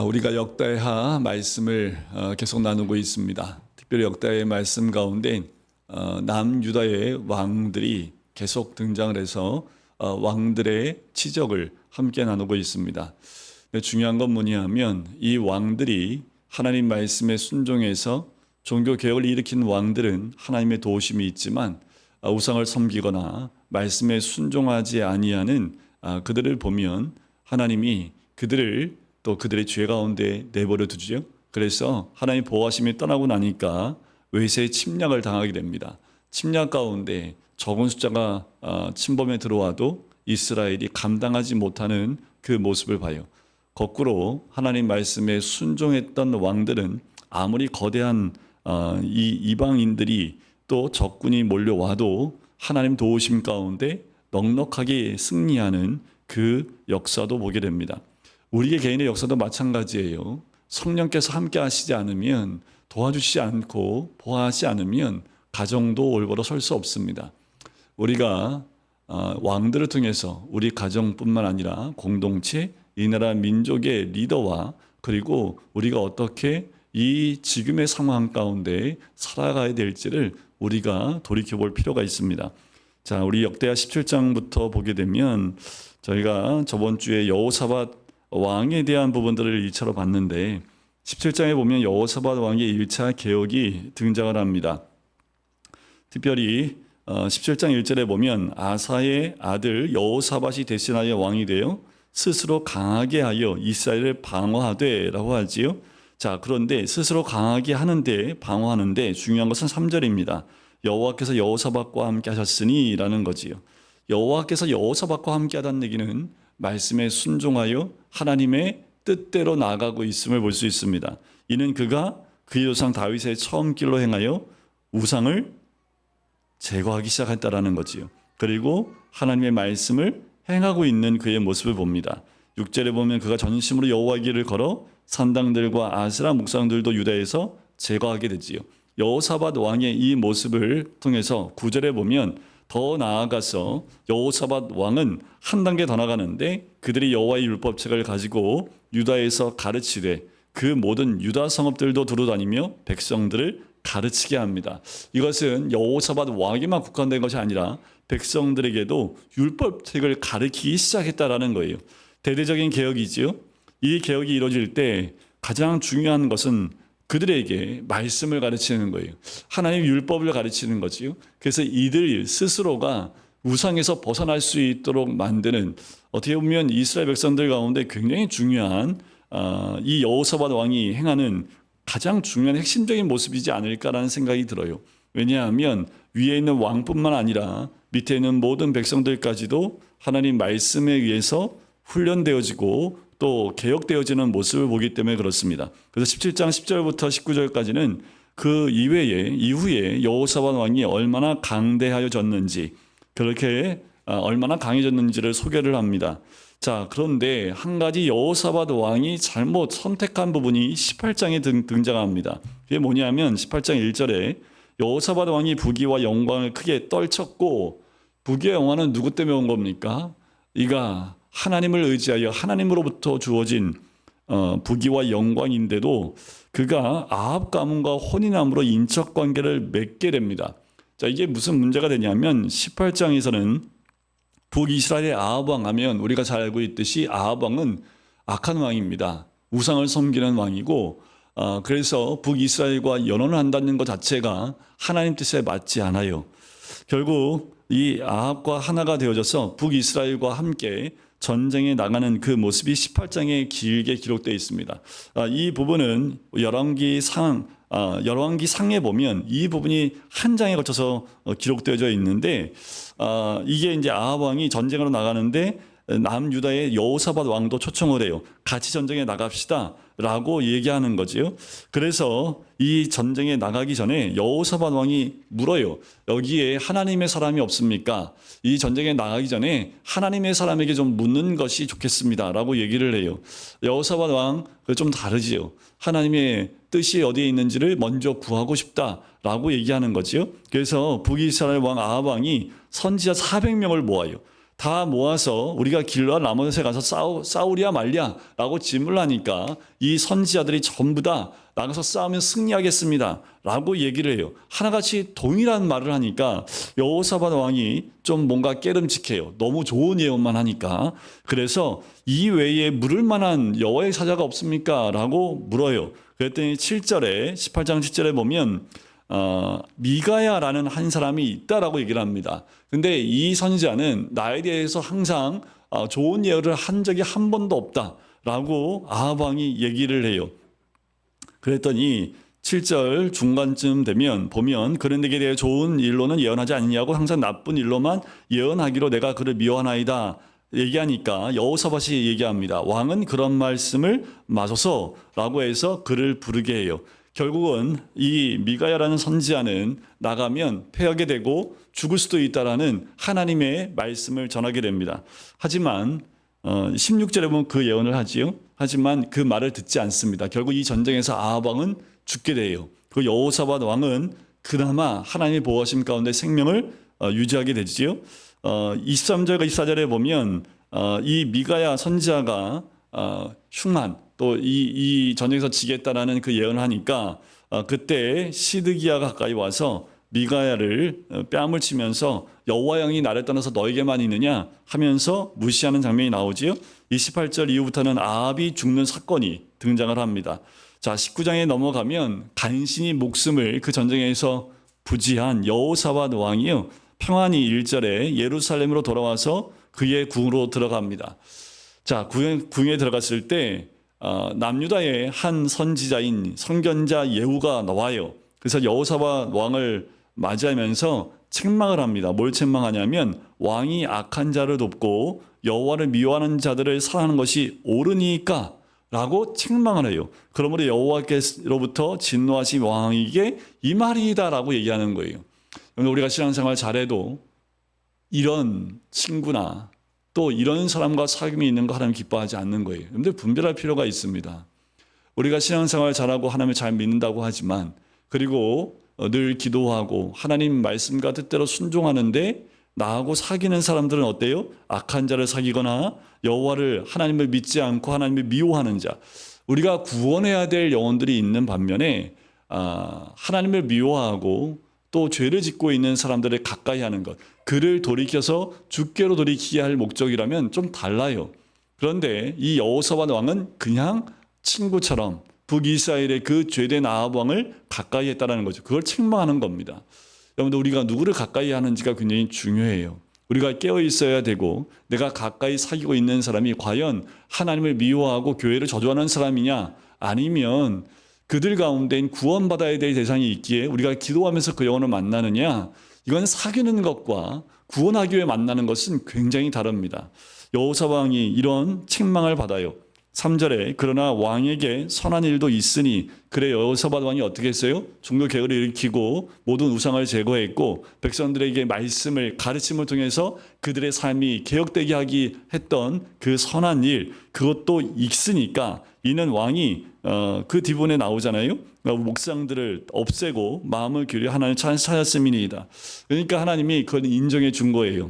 우리가 역대하 말씀을 계속 나누고 있습니다. 특별히 역대하의 말씀 가운데 남유다의 왕들이 계속 등장을 해서 왕들의 치적을 함께 나누고 있습니다. 근데 중요한 건 뭐냐면 이 왕들이 하나님 말씀에 순종해서 종교 개혁을 일으킨 왕들은 하나님의 도우심이 있지만 우상을 섬기거나 말씀에 순종하지 아니하는 그들을 보면 하나님이 그들을 또 그들의 죄 가운데 내버려 두죠. 그래서 하나님 보호하심이 떠나고 나니까 외세의 침략을 당하게 됩니다. 침략 가운데 적은 숫자가 침범에 들어와도 이스라엘이 감당하지 못하는 그 모습을 봐요. 거꾸로 하나님 말씀에 순종했던 왕들은 아무리 거대한 이 이방인들이 또 적군이 몰려와도 하나님 도우심 가운데 넉넉하게 승리하는 그 역사도 보게 됩니다. 우리의 개인의 역사도 마찬가지예요. 성령께서 함께 하시지 않으면, 도와주시지 않고 보호하지 않으면 가정도 올바로 설 수 없습니다. 우리가 왕들을 통해서 우리 가정뿐만 아니라 공동체, 이 나라 민족의 리더와 그리고 우리가 어떻게 이 지금의 상황 가운데 살아가야 될지를 우리가 돌이켜볼 필요가 있습니다. 자, 우리 역대하 17장부터 보게 되면 저희가 저번 주에 여호사밧 왕에 대한 부분들을 1차로 봤는데 17장에 보면 여호사밧 왕의 1차 개혁이 등장을 합니다. 특별히 17장 1절에 보면 아사의 아들 여호사밧이 대신하여 왕이 되어 스스로 강하게 하여 이스라엘을 방어하되 라고 하지요. 자, 그런데 스스로 강하게 하는데 방어하는데 중요한 것은 3절입니다. 여호와께서 여호사밧과 함께 하셨으니 라는 거지요. 여호와께서 여호사밧과 함께 하다는 얘기는 말씀에 순종하여 하나님의 뜻대로 나아가고 있음을 볼 수 있습니다. 이는 그가 그의 조상 다윗의 처음 길로 행하여 우상을 제거하기 시작했다라는 거지요. 그리고 하나님의 말씀을 행하고 있는 그의 모습을 봅니다. 6절에 보면 그가 전심으로 여호와 길을 걸어 산당들과 아세라 묵상들도 유다에서 제거하게 되지요. 여호사밧 왕의 이 모습을 통해서 9절에 보면 더 나아가서 여호사밧 왕은 한 단계 더 나가는데 그들이 여호와의 율법책을 가지고 유다에서 가르치되 그 모든 유다 성읍들도 두루다니며 백성들을 가르치게 합니다. 이것은 여호사밧 왕에만 국한된 것이 아니라 백성들에게도 율법책을 가르치기 시작했다라는 거예요. 대대적인 개혁이지요. 이 개혁이 이루어질 때 가장 중요한 것은 그들에게 말씀을 가르치는 거예요. 하나님의 율법을 가르치는 거지요. 그래서 이들 스스로가 우상에서 벗어날 수 있도록 만드는, 어떻게 보면 이스라엘 백성들 가운데 굉장히 중요한 이 여호사밧 왕이 행하는 가장 중요한 핵심적인 모습이지 않을까라는 생각이 들어요. 왜냐하면 위에 있는 왕뿐만 아니라 밑에 있는 모든 백성들까지도 하나님 말씀에 의해서 훈련되어지고 또 개혁되어지는 모습을 보기 때문에 그렇습니다. 그래서 17장 10절부터 19절까지는 그 이후에 여호사밧 왕이 얼마나 강대하여졌는지, 그렇게 얼마나 강해졌는지를 소개를 합니다. 자, 그런데 한 가지 여호사밧 왕이 잘못 선택한 부분이 18장에 등장합니다. 그게 뭐냐면 18장 1절에 여호사밧 왕이 부귀와 영광을 크게 떨쳤고, 부귀와 영광은 누구 때문에 온 겁니까? 이가 하나님을 의지하여 하나님으로부터 주어진 부귀와 영광인데도 그가 아합 가문과 혼인함으로 인척 관계를 맺게 됩니다. 자, 이게 무슨 문제가 되냐면 18장에서는 북이스라엘의 아합 왕 하면 우리가 잘 알고 있듯이 아합 왕은 악한 왕입니다. 우상을 섬기는 왕이고 그래서 북이스라엘과 연혼을 한다는 것 자체가 하나님 뜻에 맞지 않아요. 결국 이 아합과 하나가 되어져서 북이스라엘과 함께 전쟁에 나가는 그 모습이 18장에 길게 기록되어 있습니다. 이 부분은 열왕기 상에 보면 이 부분이 한 장에 걸쳐서 기록되어져 있는데 이게 이제 아합 왕이 전쟁으로 나가는데 남유다의 여호사밧 왕도 초청을 해요. 같이 전쟁에 나갑시다 라고 얘기하는 거지요. 그래서 이 전쟁에 나가기 전에 여호사밧 왕이 물어요. 여기에 하나님의 사람이 없습니까? 이 전쟁에 나가기 전에 하나님의 사람에게 좀 묻는 것이 좋겠습니다 라고 얘기를 해요. 여호사밧 왕 좀 다르지요. 하나님의 뜻이 어디에 있는지를 먼저 구하고 싶다라고 얘기하는 거지요. 그래서 북이스라엘 왕 아합 왕이 선지자 400명을 모아요. 다 모아서 우리가 길르앗 라못에 가서 싸우랴 말랴라고 질문을 하니까 이 선지자들이 전부 다 나가서 싸우면 승리하겠습니다 라고 얘기를 해요. 하나같이 동일한 말을 하니까 여호사밧 왕이 좀 뭔가 깨름직해요. 너무 좋은 예언만 하니까. 그래서 이 외에 물을 만한 여호와의 사자가 없습니까? 라고 물어요. 그랬더니 18장 7절에 보면 미가야라는 한 사람이 있다라고 얘기를 합니다. 근데 이 선지자는 나에 대해서 항상 좋은 예언을 한 적이 한 번도 없다라고 아합 왕이 얘기를 해요. 그랬더니 7절 중간쯤 되면 보면 그는 내게 대해 좋은 일로는 예언하지 않냐고 항상 나쁜 일로만 예언하기로 내가 그를 미워하나이다 얘기하니까 여호사밧이 얘기합니다. 왕은 그런 말씀을 마소서라고 해서 그를 부르게 해요. 결국은 이 미가야라는 선지자는 나가면 패하게 되고 죽을 수도 있다라는 하나님의 말씀을 전하게 됩니다. 하지만 16절에 보면 그 예언을 하지요. 하지만 그 말을 듣지 않습니다. 결국 이 전쟁에서 아합 왕은 죽게 돼요. 그 여호사밧 왕은 그나마 하나님의 보호하심 가운데 생명을 유지하게 되지요. 23절과 24절에 보면 이 미가야 선지자가 흉한 또 이 전쟁에서 지겠다라는 그 예언을 하니까 그때 시드기야가 가까이 와서 미가야를 뺨을 치면서 여호와 영이 나를 떠나서 너에게만 있느냐 하면서 무시하는 장면이 나오지요. 28절 이후부터는 아합이 죽는 사건이 등장을 합니다. 자, 19장에 넘어가면 간신히 목숨을 그 전쟁에서 부지한 여호사밧 왕이요 평안히 1절에 예루살렘으로 돌아와서 그의 궁으로 들어갑니다. 자, 궁에 들어갔을 때 남유다의 한 선지자인 선견자 예후가 나와요. 그래서 여호사밧 왕을 맞이하면서 책망을 합니다. 뭘 책망하냐면 왕이 악한 자를 돕고 여호와를 미워하는 자들을 사랑하는 것이 옳으니까 라고 책망을 해요. 그러므로 여호와께로부터 진노하신 왕에게 이 말이다라고 얘기하는 거예요. 우리가 신앙생활 잘해도 이런 친구나 또 이런 사람과 사귐이 있는 거 하나님 기뻐하지 않는 거예요. 그런데 분별할 필요가 있습니다. 우리가 신앙생활 잘하고 하나님을 잘 믿는다고 하지만 그리고 늘 기도하고 하나님 말씀과 뜻대로 순종하는데 나하고 사귀는 사람들은 어때요? 악한 자를 사귀거나 여호와를 하나님을 믿지 않고 하나님을 미워하는 자. 우리가 구원해야 될 영혼들이 있는 반면에 하나님을 미워하고 또 죄를 짓고 있는 사람들을 가까이 하는 것, 그를 돌이켜서 주께로 돌이키게 할 목적이라면 좀 달라요. 그런데 이 여호사밧 왕은 그냥 친구처럼 북이스라엘의 그 죄된 아합 왕을 가까이 했다는 거죠. 그걸 책망하는 겁니다. 여러분들 우리가 누구를 가까이 하는지가 굉장히 중요해요. 우리가 깨어 있어야 되고 내가 가까이 사귀고 있는 사람이 과연 하나님을 미워하고 교회를 저주하는 사람이냐 아니면 그들 가운데인 구원받아야 될 대상이 있기에 우리가 기도하면서 그 영혼을 만나느냐, 이건 사귀는 것과 구원하기 위해 만나는 것은 굉장히 다릅니다. 여호사밧 왕이 이런 책망을 받아요. 3절에 그러나 왕에게 선한 일도 있으니 그래 여호사밧 왕이 어떻게 했어요? 종교 개혁을 일으키고 모든 우상을 제거했고 백성들에게 말씀을 가르침을 통해서 그들의 삶이 개혁되게 하기 했던 그 선한 일, 그것도 있으니까 이는 왕이 그 뒤부분에 나오잖아요. 목상들을 없애고 마음을 기울여 하나님을 찾았음이니이다. 그러니까 하나님이 그걸 인정해 준 거예요.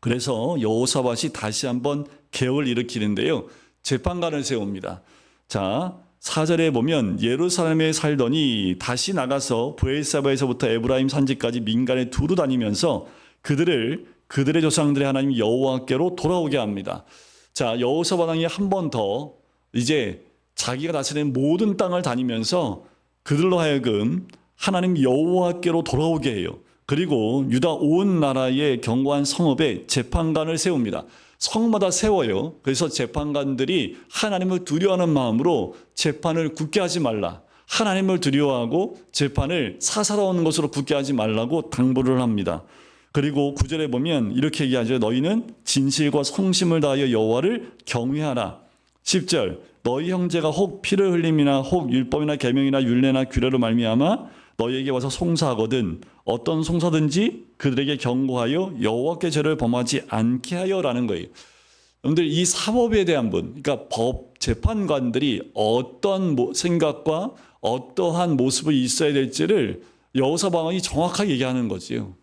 그래서 여호사밧이 다시 한번 개혁을 일으키는데요. 재판관을 세웁니다. 자, 4절에 보면 예루살렘에 살더니 다시 나가서 브엘사바에서부터 에브라임 산지까지 민간에 두루 다니면서 그들의 조상들의 하나님 여호와께로 돌아오게 합니다. 자, 여호사밧 왕이 한 번 더 이제 자기가 다스리는 모든 땅을 다니면서 그들로 하여금 하나님 여호와께로 돌아오게 해요. 그리고 유다 온 나라의 견고한 성읍에 재판관을 세웁니다. 성마다 세워요. 그래서 재판관들이 하나님을 두려워하는 마음으로 재판을 굳게 하지 말라. 하나님을 두려워하고 재판을 사사로운 것으로 굳게 하지 말라고 당부를 합니다. 그리고 9절에 보면 이렇게 얘기하죠. 너희는 진실과 성심을 다하여 여호와를 경외하라. 10절 너희 형제가 혹 피를 흘림이나 혹 율법이나 계명이나 율례나 규례로 말미암아 너희에게 와서 송사하거든 어떤 송사든지 그들에게 경고하여 여호와께 죄를 범하지 않게 하여라는 거예요. 여러분들 이 사법에 대한 그러니까 법 재판관들이 어떤 생각과 어떠한 모습이 있어야 될지를 여호사밧 왕이 정확하게 얘기하는 거지요.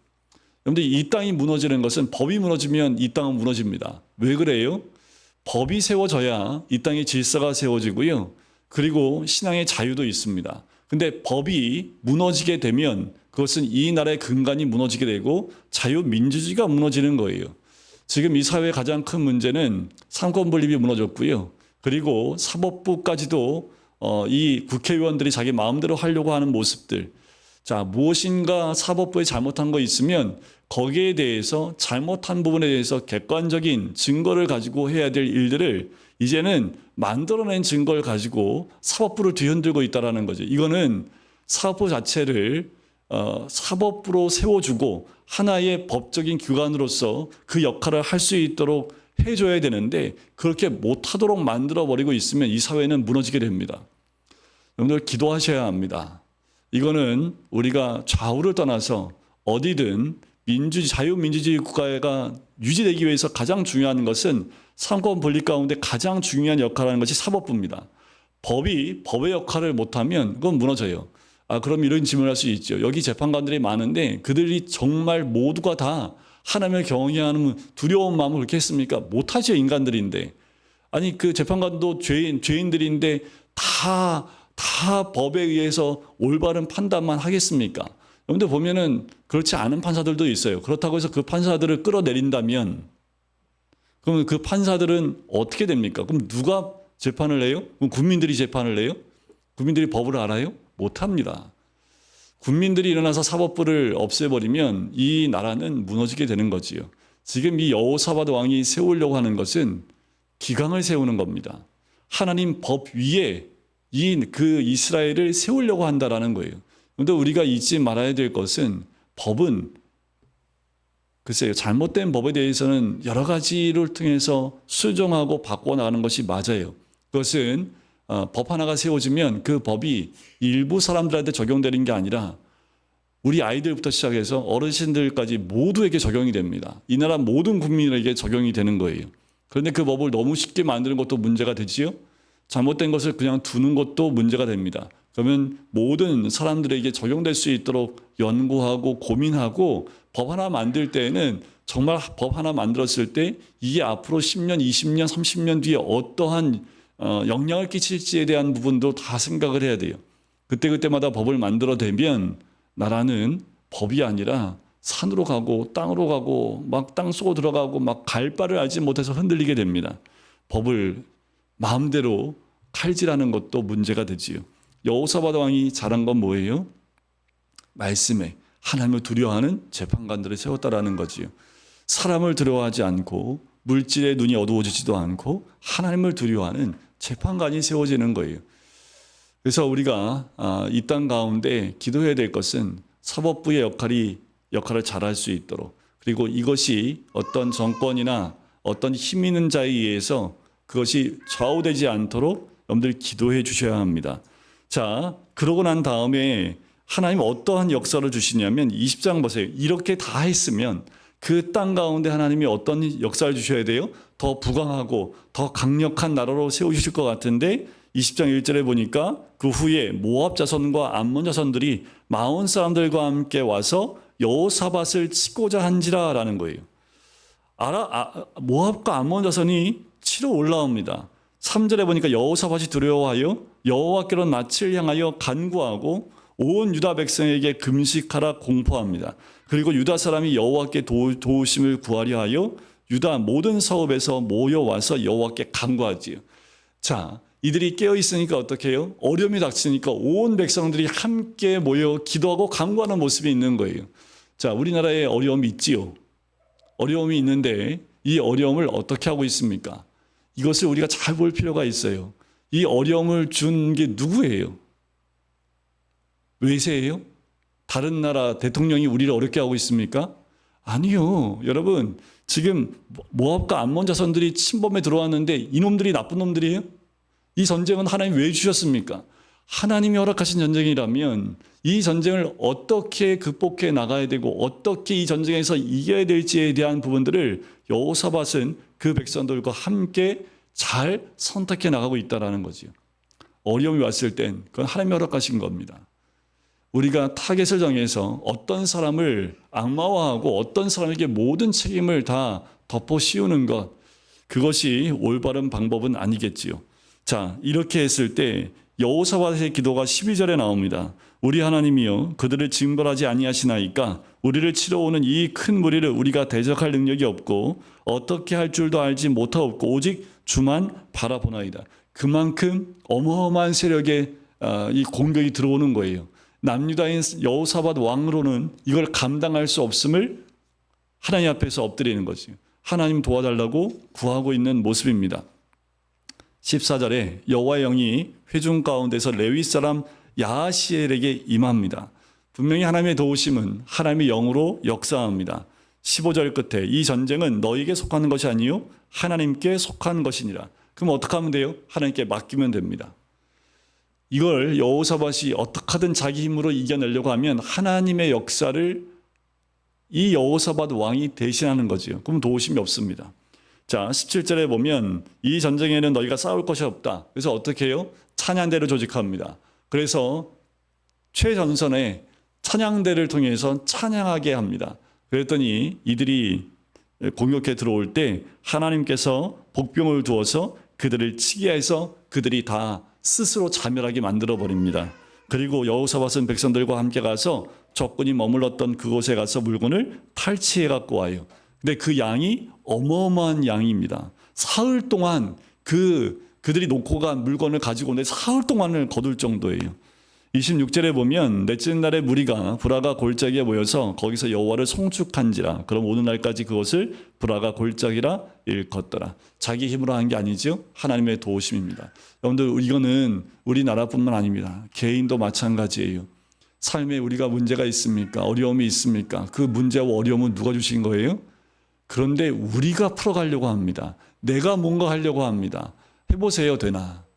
여러분들 이 땅이 무너지는 것은 법이 무너지면 이 땅은 무너집니다. 왜 그래요? 법이 세워져야 이 땅의 질서가 세워지고요. 그리고 신앙의 자유도 있습니다. 근데 법이 무너지게 되면 그것은 이 나라의 근간이 무너지게 되고 자유민주주의가 무너지는 거예요. 지금 이 사회의 가장 큰 문제는 상권 분립이 무너졌고요. 그리고 사법부까지도 이 국회의원들이 자기 마음대로 하려고 하는 모습들. 자, 무엇인가 사법부에 잘못한 거 있으면 거기에 대해서 잘못한 부분에 대해서 객관적인 증거를 가지고 해야 될 일들을 이제는 만들어낸 증거를 가지고 사법부를 뒤흔들고 있다는 거죠. 이거는 사법부 자체를 사법부로 세워주고 하나의 법적인 기관으로서 그 역할을 할 수 있도록 해줘야 되는데 그렇게 못하도록 만들어버리고 있으면 이 사회는 무너지게 됩니다. 여러분들 기도하셔야 합니다. 이거는 우리가 좌우를 떠나서 어디든 자유민주주의 국가가 유지되기 위해서 가장 중요한 것은 상권 분립 가운데 가장 중요한 역할을 하는 것이 사법부입니다. 법의 역할을 못하면 그건 무너져요. 그럼 이런 질문을 할 수 있죠. 여기 재판관들이 많은데 그들이 정말 모두가 다 하나님을 경외하는 두려운 마음을 그렇게 했습니까? 못하죠, 인간들인데. 아니, 그 재판관도 죄인들인데 다 법에 의해서 올바른 판단만 하겠습니까? 여러분들 보면은 그렇지 않은 판사들도 있어요. 그렇다고 해서 그 판사들을 끌어내린다면 그럼 그 판사들은 어떻게 됩니까? 그럼 누가 재판을 해요? 그럼 국민들이 재판을 해요? 국민들이 법을 알아요? 못합니다. 국민들이 일어나서 사법부를 없애버리면 이 나라는 무너지게 되는 거지요. 지금 이 여호사밧 왕이 세우려고 하는 것은 기강을 세우는 겁니다. 하나님 법 위에 그 이스라엘을 세우려고 한다라는 거예요. 그런데 우리가 잊지 말아야 될 것은 법은 글쎄요, 잘못된 법에 대해서는 여러 가지를 통해서 수정하고 바꿔나가는 것이 맞아요. 그것은 법 하나가 세워지면 그 법이 일부 사람들한테 적용되는 게 아니라 우리 아이들부터 시작해서 어르신들까지 모두에게 적용이 됩니다. 이 나라 모든 국민에게 적용이 되는 거예요. 그런데 그 법을 너무 쉽게 만드는 것도 문제가 되지요. 잘못된 것을 그냥 두는 것도 문제가 됩니다. 그러면 모든 사람들에게 적용될 수 있도록 연구하고 고민하고 법 하나 만들 때에는 정말 법 하나 만들었을 때 이게 앞으로 10년, 20년, 30년 뒤에 어떠한 영향을 끼칠지에 대한 부분도 다 생각을 해야 돼요. 그때마다 법을 만들어내면 나라는 법이 아니라 산으로 가고 땅으로 가고 막 땅속으로 들어가고 막 갈 바를 알지 못해서 흔들리게 됩니다. 법을 마음대로 칼질하는 것도 문제가 되지요. 여호사밧 왕이 잘한 건 뭐예요? 말씀에 하나님을 두려워하는 재판관들을 세웠다라는 거지요. 사람을 두려워하지 않고 물질의 눈이 어두워지지도 않고 하나님을 두려워하는 재판관이 세워지는 거예요. 그래서 우리가 이 땅 가운데 기도해야 될 것은 사법부의 역할을 잘할 수 있도록, 그리고 이것이 어떤 정권이나 어떤 힘 있는 자에 의해서 그것이 좌우되지 않도록 여러분들 기도해 주셔야 합니다. 자, 그러고 난 다음에 하나님 어떠한 역사를 주시냐면 20장 보세요. 이렇게 다 했으면 그 땅 가운데 하나님이 어떤 역사를 주셔야 돼요? 더 부강하고 더 강력한 나라로 세우실 것 같은데 20장 1절에 보니까 그 후에 모압 자손과 암몬 자손들이 마온 사람들과 함께 와서 여호사밧을 치고자 한지라라는 거예요. 모압과 암몬 자손이 치러 올라옵니다. 3절에 보니까 여호사밧이 두려워하여 여호와께로 낯을 향하여 간구하고 온 유다 백성에게 금식하라 공포합니다. 그리고 유다 사람이 여호와께 도우심을 구하려 하여 유다 모든 성읍에서 모여와서 여호와께 간구하지요. 자, 이들이 깨어있으니까 어떻게 해요? 어려움이 닥치니까 온 백성들이 함께 모여 기도하고 간구하는 모습이 있는 거예요. 자, 우리나라에 어려움이 있지요. 어려움이 있는데 이 어려움을 어떻게 하고 있습니까? 이것을 우리가 잘 볼 필요가 있어요. 이 어려움을 준 게 누구예요? 외세예요? 다른 나라 대통령이 우리를 어렵게 하고 있습니까? 아니요. 여러분, 지금 모압과 암몬 자손들이 침범에 들어왔는데 이놈들이 나쁜 놈들이에요? 이 전쟁은 하나님 왜 주셨습니까? 하나님이 허락하신 전쟁이라면 이 전쟁을 어떻게 극복해 나가야 되고 어떻게 이 전쟁에서 이겨야 될지에 대한 부분들을 여호사밧은 그 백성들과 함께 잘 선택해 나가고 있다는 거지요. 어려움이 왔을 땐 그건 하나님이 허락하신 겁니다. 우리가 타겟을 정해서 어떤 사람을 악마화하고 어떤 사람에게 모든 책임을 다 덮어 씌우는 것, 그것이 올바른 방법은 아니겠지요. 자, 이렇게 했을 때 여호사밧의 기도가 12절에 나옵니다. 우리 하나님이여 그들을 징벌하지 아니하시나이까 우리를 치러오는 이 큰 무리를 우리가 대적할 능력이 없고 어떻게 할 줄도 알지 못하옵고 오직 주만 바라보나이다. 그만큼 어마어마한 세력의 이 공격이 들어오는 거예요. 남유다인 여호사밧 왕으로는 이걸 감당할 수 없음을 하나님 앞에서 엎드리는 거죠. 하나님 도와달라고 구하고 있는 모습입니다. 14절에 여호와의 영이 회중 가운데서 레위 사람 야하시엘에게 임합니다. 분명히 하나님의 도우심은 하나님의 영으로 역사합니다. 15절 끝에 이 전쟁은 너에게 속하는 것이 아니요 하나님께 속한 것이니라. 그럼 어떻게 하면 돼요? 하나님께 맡기면 됩니다. 이걸 여호사밧이 어떻게 하든 자기 힘으로 이겨내려고 하면 하나님의 역사를 이 여호사밧 왕이 대신하는 거지요. 그럼 도우심이 없습니다. 자, 17절에 보면 이 전쟁에는 너희가 싸울 것이 없다. 그래서 어떻게 해요? 찬양대를 조직합니다. 그래서 최전선에 찬양대를 통해서 찬양하게 합니다. 그랬더니 이들이 공격해 들어올 때 하나님께서 복병을 두어서 그들을 치게 해서 그들이 다 스스로 자멸하게 만들어 버립니다. 그리고 여호사밧은 백성들과 함께 가서 적군이 머물렀던 그곳에 가서 물건을 탈취해 갖고 와요. 근데 그 양이 어마어마한 양입니다. 사흘 동안 그들이 놓고 간 물건을 가지고 오는데 사흘 동안을 거둘 정도예요. 26절에 보면 넷째 날에 무리가 브라가 골짜기에 모여서 거기서 여호와를 송축한지라. 그럼 오늘날까지 그것을 브라가 골짜기라 일컫더라. 자기 힘으로 한 게 아니죠. 하나님의 도우심입니다. 여러분들 이거는 우리나라뿐만 아닙니다. 개인도 마찬가지예요. 삶에 우리가 문제가 있습니까? 어려움이 있습니까? 그 문제와 어려움은 누가 주신 거예요? 그런데 우리가 풀어가려고 합니다. 내가 뭔가 하려고 합니다. 해보세요, 되나?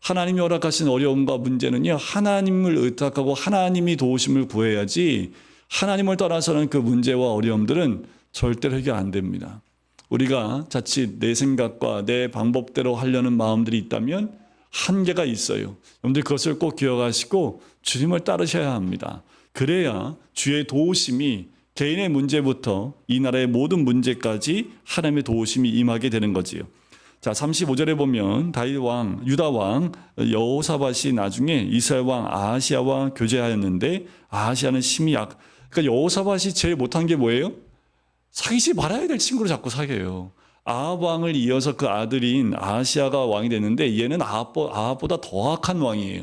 하나님이 허락하신 어려움과 문제는요, 하나님을 의탁하고 하나님이 도우심을 구해야지 하나님을 떠나서는 그 문제와 어려움들은 절대로 해결 안 됩니다. 우리가 자칫 내 생각과 내 방법대로 하려는 마음들이 있다면 한계가 있어요. 여러분들 그것을 꼭 기억하시고 주님을 따르셔야 합니다. 그래야 주의 도우심이 개인의 문제부터 이 나라의 모든 문제까지 하나님의 도우심이 임하게 되는 거지요. 자, 35절에 보면 다윗 왕, 유다 왕 여호사밧이 나중에 이스라엘 왕 아하시아와 교제하였는데 아하시아는 심히 그러니까 여호사밧이 제일 못한 게 뭐예요? 사귀지 말아야 될 친구를 자꾸 사귀어요. 아합 왕을 이어서 그 아들인 아하시아가 왕이 됐는데 얘는 아합보다 더 악한 왕이에요.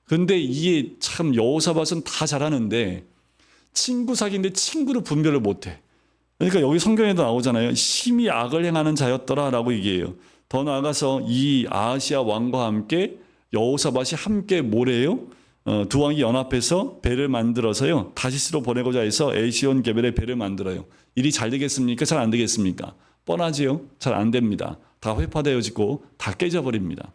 그런데 이게 참 여호사밧은 다 잘하는데 친구 사귀는데 친구를 분별을 못해. 그러니까 여기 성경에도 나오잖아요. 심히 악을 행하는 자였더라라고 얘기해요. 더 나아가서 이 아하시아 왕과 함께 여호사밧이 함께 뭐래요? 두 왕이 연합해서 배를 만들어서요. 다시스로 보내고자 해서 에시온 게벨에 배를 만들어요. 일이 잘 되겠습니까? 잘 안 되겠습니까? 뻔하지요. 잘 안 됩니다. 다 회파되어지고 다 깨져버립니다.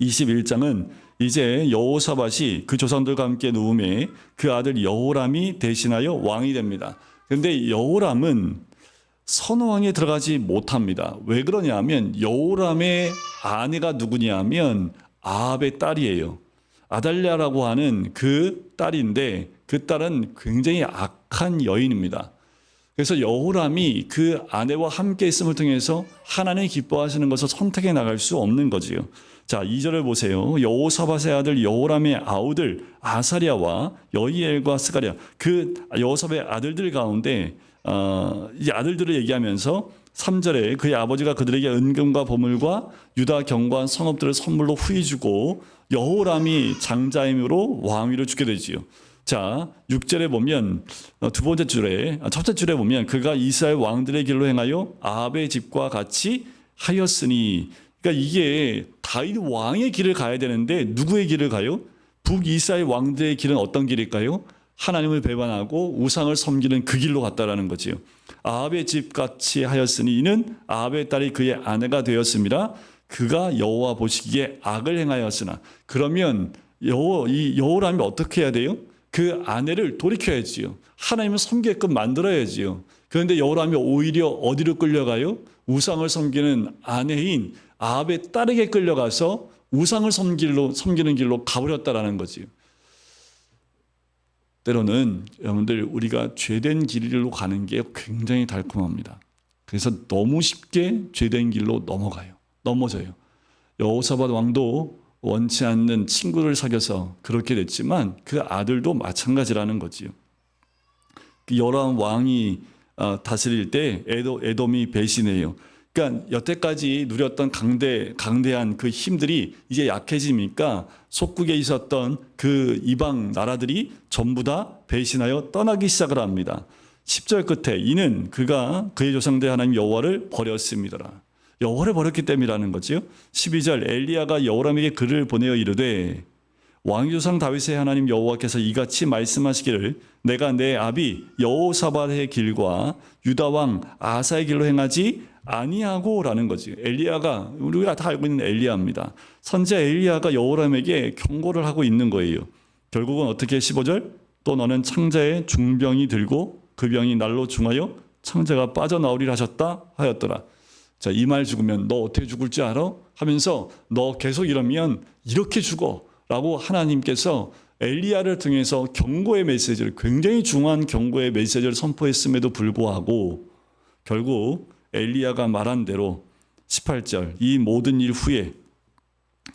21장은 이제 여호사밧이 그 조상들과 함께 누움에 그 아들 여호람이 대신하여 왕이 됩니다. 그런데 여호람은 선왕에 들어가지 못합니다. 왜 그러냐면 여호람의 아내가 누구냐면 아합의 딸이에요. 아달랴라고 하는 그 딸인데 그 딸은 굉장히 악한 여인입니다. 그래서 여호람이 그 아내와 함께 있음을 통해서 하나님이 기뻐하시는 것을 선택해 나갈 수 없는 거지요. 자, 2절을 보세요. 여호사밧의 아들 여호람의 아우들 아사랴와 여이엘과 스가랴, 그 여호사밧의 아들들 가운데 이 아들들을 얘기하면서 3절에 그의 아버지가 그들에게 은금과 보물과 유다 견고한 성읍들을 선물로 후히 주고 여호람이 장자임으로 왕위를 주게 되지요. 자, 6절에 보면 첫째 줄에 보면 그가 이스라엘 왕들의 길로 행하여 아합의 집과 같이 하였으니, 그러니까 이게 다윗 왕의 길을 가야 되는데 누구의 길을 가요? 북이스라엘 왕들의 길은 어떤 길일까요? 하나님을 배반하고 우상을 섬기는 그 길로 갔다라는 거지요. 아합의 집 같이 하였으니 이는 아합의 딸이 그의 아내가 되었습니다. 그가 여호와 보시기에 악을 행하였으나. 그러면 이 여호람이 어떻게 해야 돼요? 그 아내를 돌이켜야지요. 하나님을 섬기게끔 만들어야지요. 그런데 여호람이 오히려 어디로 끌려가요? 우상을 섬기는 아내인 아합의 딸에게 끌려가서 우상을 섬기는 길로 가버렸다라는 거지요. 때로는 여러분들 우리가 죄된 길로 가는 게 굉장히 달콤합니다. 그래서 너무 쉽게 죄된 길로 넘어져요. 여호사밧 왕도 원치 않는 친구를 사귀어서 그렇게 됐지만 그 아들도 마찬가지라는 거지요. 그 여로암 왕이 다스릴 때 에돔이 배신해요. 그러니까 여태까지 누렸던 강대한 그 힘들이 이제 약해지니까 속국에 있었던 그 이방 나라들이 전부 다 배신하여 떠나기 시작을 합니다. 10절 끝에 이는 그가 그의 조상대 하나님 여호와를 버렸습니다. 여호와를 버렸기 때문이라는 거죠. 12절 엘리야가 여호람에게 글을 보내어 이르되 왕의 조상 다윗의 하나님 여호와께서 이같이 말씀하시기를 내가 내 아비 여호사밧의 길과 유다 왕 아사의 길로 행하지 아니하고라는 거지. 엘리야가 우리가 다 알고 있는 엘리야입니다. 선지자 엘리야가 여호람에게 경고를 하고 있는 거예요. 결국은 어떻게 15절 또 너는 창자의 중병이 들고 그 병이 날로 중하여 창자가 빠져나오리라 하셨다 하였더라. 자, 이 말 죽으면 너 어떻게 죽을지 알아? 하면서 너 계속 이러면 이렇게 죽어 라고 하나님께서 엘리야를 통해서 경고의 메시지를 굉장히 중요한 경고의 메시지를 선포했음에도 불구하고 결국 엘리야가 말한 대로 18절 이 모든 일 후에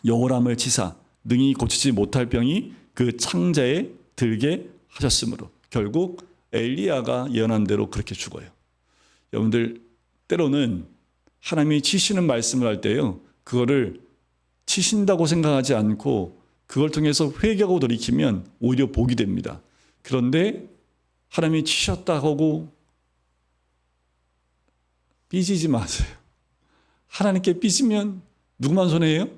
여호람을 치사 능히 고치지 못할 병이 그 창자에 들게 하셨으므로 결국 엘리야가 예언한 대로 그렇게 죽어요. 여러분들 때로는 하나님이 치시는 말씀을 할 때요 그거를 치신다고 생각하지 않고 그걸 통해서 회개하고 돌이키면 오히려 복이 됩니다. 그런데 하나님이 치셨다고 삐지지 마세요. 하나님께 삐지면 누구만 손해예요?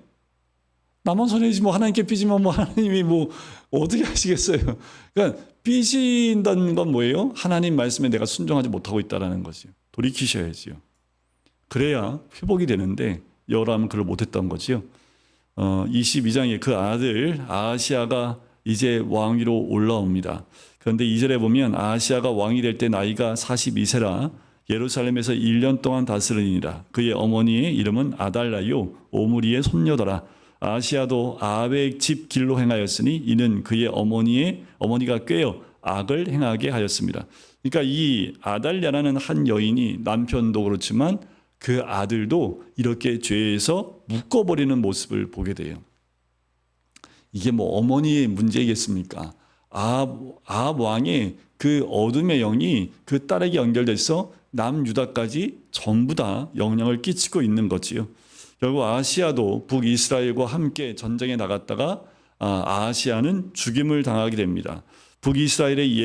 나만 손해지 뭐 하나님께 삐지면 뭐 하나님이 뭐 어떻게 하시겠어요? 그러니까 삐진다는 건 뭐예요? 하나님 말씀에 내가 순종하지 못하고 있다는 거죠. 돌이키셔야지요. 그래야 회복이 되는데 여호람은 그걸 못했던 거지요. 22장에 그 아들 아하시야가 이제 왕위로 올라옵니다. 그런데 2절에 보면 아하시야가 왕이 될 때 나이가 42세라 예루살렘에서 1년 동안 다스리니라. 그의 어머니의 이름은 아달라요 오므리의 손녀더라. 아하시야도 아합의 집 길로 행하였으니 이는 그의 어머니가 꾀어 악을 행하게 하였습니다. 그러니까 이 아달랴라는 한 여인이 남편도 그렇지만 그 아들도 이렇게 죄에서 묶어버리는 모습을 보게 돼요. 이게 뭐 어머니의 문제겠습니까? 아합 왕의 그 어둠의 영이 그 딸에게 연결돼서 남유다까지 전부 다 영향을 끼치고 있는 거지요. 결국 아하시야도 북이스라엘과 함께 전쟁에 나갔다가 아하시야는 죽임을 당하게 됩니다. 북이스라엘의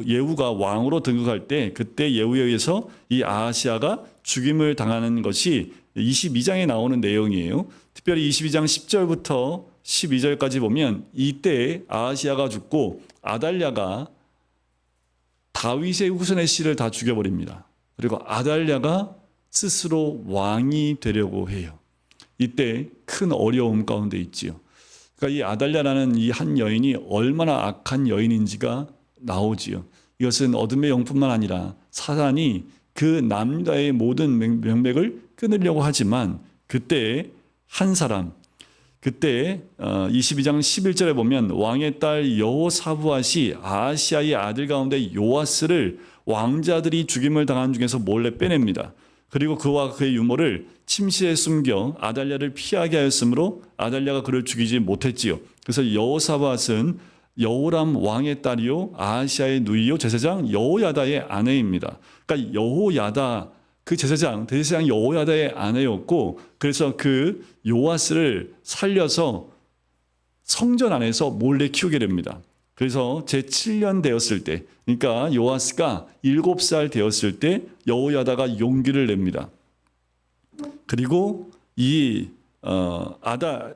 예후가 왕으로 등극할 때 그때 예후에 의해서 이 아하시야가 죽임을 당하는 것이 22장에 나오는 내용이에요. 특별히 22장 10절부터 12절까지 보면 이때 아하시야가 죽고 아달랴가 다윗의 후손의 씨를 다 죽여버립니다. 그리고 아달랴가 스스로 왕이 되려고 해요. 이때 큰 어려움 가운데 있지요. 그러니까 이 아달랴라는 이 한 여인이 얼마나 악한 여인인지가 나오지요. 이것은 어둠의 영뿐만 아니라 사단이 그 남유다의 모든 명맥을 끊으려고 하지만 그때 한 사람, 그때 22장 11절에 보면 왕의 딸 여호사부앗이 아하시야의 아들 가운데 요아스를 왕자들이 죽임을 당한 중에서 몰래 빼냅니다. 그리고 그와 그의 유모를 침실에 숨겨 아달랴를 피하게 하였으므로 아달랴가 그를 죽이지 못했지요. 그래서 여호사밧은 여호람 왕의 딸이요 아하시야의 누이요 제사장 여호야다의 아내입니다. 그러니까 여호야다 그 제사장 대제사장 여호야다의 아내였고 그래서 그 요아스를 살려서 성전 안에서 몰래 키우게 됩니다. 그래서 제7년 되었을 때 그러니까 요아스가 7살 되었을 때 여호야다가 용기를 냅니다. 그리고 이